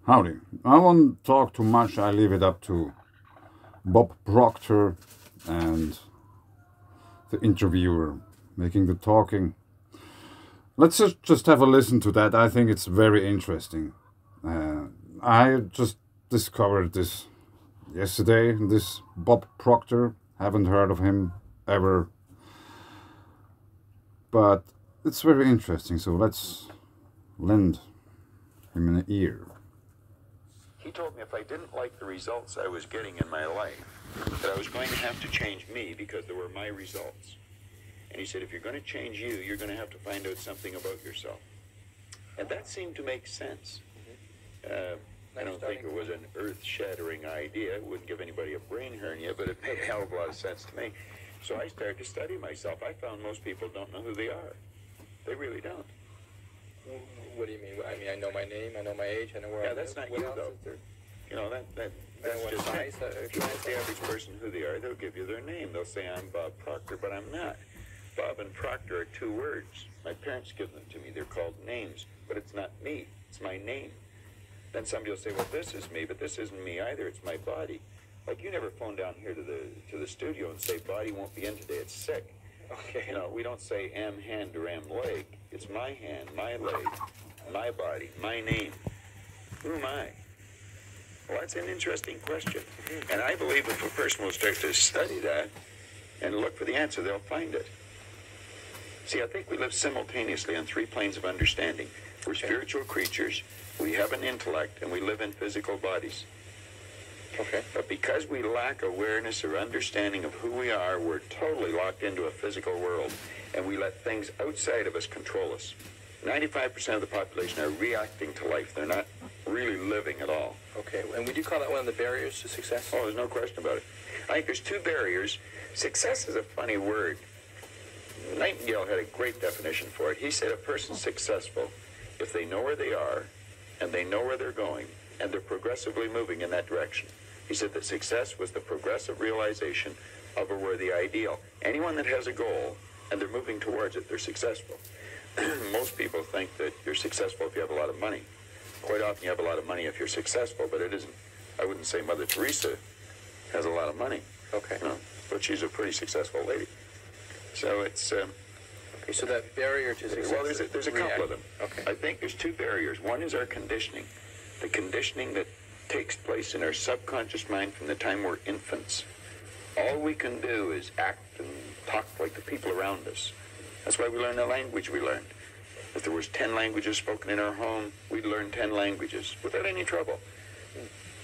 Howdy. I won't talk too much. I leave it up to Bob Proctor and the interviewer making the talking. Let's just have a listen to that. I think it's very interesting. I just discovered this yesterday, this Bob Proctor. Haven't heard of him ever. But it's very interesting, so let's lend him an ear. He told me if I didn't like the results I was getting in my life, that I was going to have to change me because they were my results. And he said, if you're going to change you, you're going to have to find out something about yourself. And that seemed to make sense. I don't think it was an earth-shattering idea. It wouldn't give anybody a brain hernia, but it made a hell of a lot of sense to me. So I started to study myself. I found most people don't know who they are. They really don't. What do you mean? I mean, I know my name, I know my age, I know where I live. Yeah, that's not you, though. You know, that's just size. If you ask the average person who they are, they'll give you their name. They'll say, I'm Bob Proctor, but I'm not. Bob and Proctor are two words. My parents give them to me. They're called names, but it's not me. It's my name. Then somebody will say, well, this is me, but this isn't me either. It's my body. Like, you never phone down here to the studio and say, body won't be in today. It's sick. Okay. You know, we don't say am hand or am leg. It's my hand, my leg, my body, my name. Who am I? Well, that's an interesting question. And I believe if a person will start to study that and look for the answer, they'll find it. See, I think we live simultaneously on three planes of understanding. We're spiritual creatures, we have an intellect, and we live in physical bodies. Okay. But because we lack awareness or understanding of who we are, we're totally locked into a physical world, and we let things outside of us control us. 95% of the population are reacting to life. They're not really living at all. Okay, and would you call that one of the barriers to success? Oh, there's no question about it. I think there's two barriers. Success is a funny word. Nightingale had a great definition for it. He said a person's successful if they know where they are, and they know where they're going, and they're progressively moving in that direction. He said that success was the progressive realization of a worthy ideal. Anyone that has a goal and they're moving towards it, they're successful. Most people think that you're successful if you have a lot of money. Quite often you have a lot of money if you're successful, but it isn't. I wouldn't say Mother Teresa has a lot of money. Okay. No, but she's a pretty successful lady. So it's... okay, so that barrier to success... Well, there's a couple of them. Okay. I think there's two barriers. One is our conditioning. The conditioning that takes place in our subconscious mind from the time we're infants. All we can do is act and talk like the people around us. That's why we learn the language we learned. If there was 10 languages spoken in our home, we'd learn 10 languages without any trouble.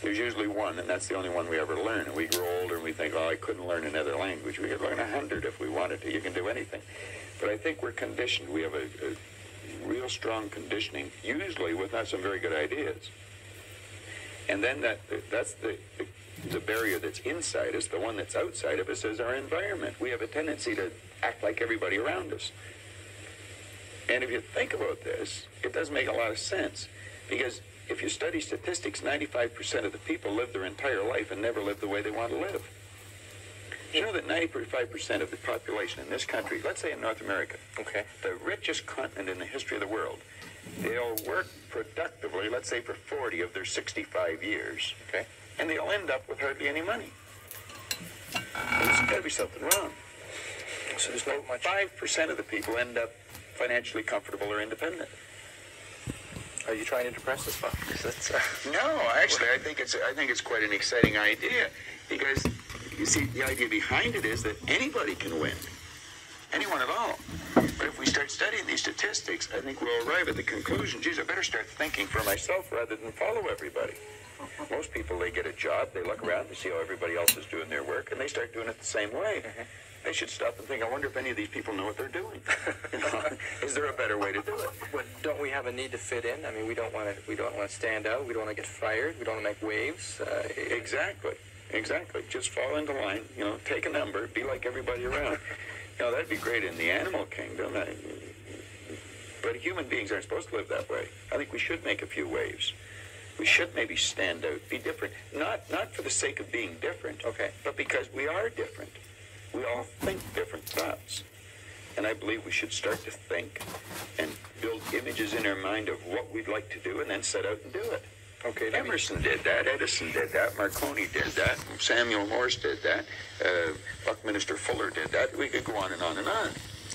There's usually one, and that's the only one we ever learn. And we grow older and we think, oh, I couldn't learn another language. We could learn 100 if we wanted to. You can do anything. But I think we're conditioned. We have a real strong conditioning, usually with not some very good ideas. And then that's the barrier that's inside us. The one that's outside of us is our environment. We have a tendency to act like everybody around us. And if you think about this, it does make a lot of sense. Because if you study statistics, 95% of the people live their entire life and never live the way they want to live. You know that 95% of the population in this country, let's say in North America, Okay. the richest continent in the history of the world, they'll work productively, let's say for 40 of their 65 years. Okay. And they'll end up with hardly any money. There's got to be something wrong. So there's not much... 5% of the people end up financially comfortable or independent. Are you trying to depress us, Bob? That's, No, actually, I think it's quite an exciting idea, because you see, the idea behind it is that anybody can win, anyone at all. But if we start studying these statistics, I think we'll arrive at the conclusion, geez, I better start thinking for myself rather than follow everybody. Most people, they get a job, they look around, they see how everybody else is doing their work, and they start doing it the same way. They should stop and think, I wonder if any of these people know what they're doing. You know, is there a better way to do it? But don't we have a need to fit in? I mean, we don't want to stand out. We don't want to get fired. We don't want to make waves. Exactly. Just fall into line. You know, take a number. Be like everybody around. You know, that'd be great in the animal kingdom. But human beings aren't supposed to live that way. I think we should make a few waves. We should maybe stand out, be different. Not for the sake of being different. Okay. But because we are different. We all think different thoughts. And I believe we should start to think and build images in our mind of what we'd like to do and then set out and do it. Okay. Emerson did that. Edison did that. Marconi did that. Samuel Morse did that. Buckminster Fuller did that. We could go on and on and on.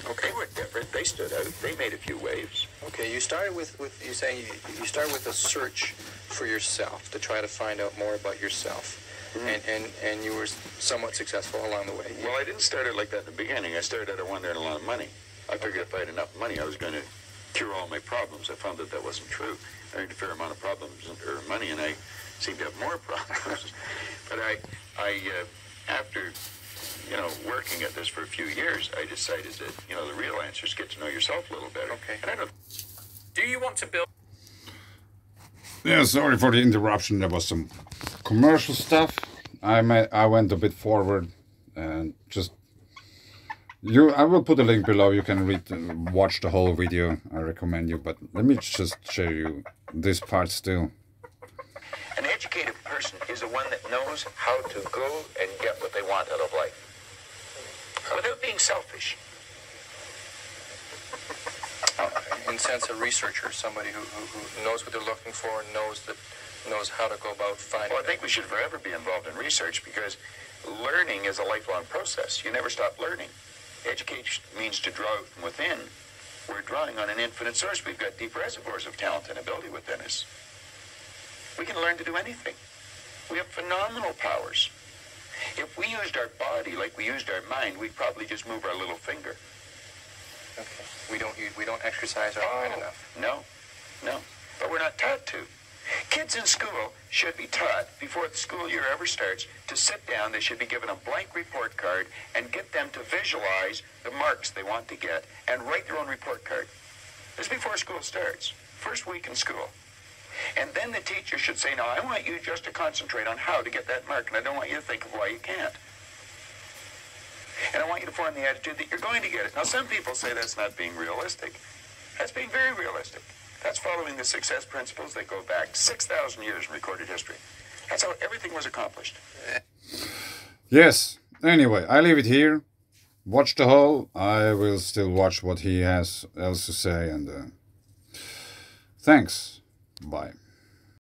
Okay, they were different. They stood out. They made a few waves. Okay, you started with you saying you started with a search for yourself to try to find out more about yourself, and you were somewhat successful along the way. Well, I didn't start it like that in the beginning. I started out wanting to earn a lot of money. I figured if I had enough money, I was going to cure all my problems. I found that that wasn't true. I earned a fair amount of problems or money, and I seem to have more problems. But after working at this for a few years, I decided that, the real answer is get to know yourself a little better. Okay. And I don't... Do you want to build... Yeah, sorry for the interruption. There was some commercial stuff. I went a bit forward and just... I will put a link below. You can watch the whole video. I recommend you. But let me just show you this part still. An educated person is the one that knows how to go and get what they want out of life without being selfish. In the sense, a researcher, somebody who knows what they're looking for and knows how to go about finding. Well, I think we should forever be involved in research because learning is a lifelong process. You never stop learning. Education means to draw from within. We're drawing on an infinite source. We've got deep reservoirs of talent and ability within us. We can learn to do anything. We have phenomenal powers. If we used our body like we used our mind, we'd probably just move our little finger. Okay. We don't exercise our mind enough. No. But we're not taught to. Kids in school should be taught, before the school year ever starts, to sit down. They should be given a blank report card and get them to visualize the marks they want to get and write their own report card. This is before school starts. First week in school. And then the teacher should say, now, I want you just to concentrate on how to get that mark, and I don't want you to think of why you can't. And I want you to form the attitude that you're going to get it. Now, some people say that's not being realistic. That's being very realistic. That's following the success principles that go back 6,000 years in recorded history. That's how everything was accomplished. Yes. Anyway, I leave it here. Watch the whole. I will still watch what he has else to say. And thanks. Bye.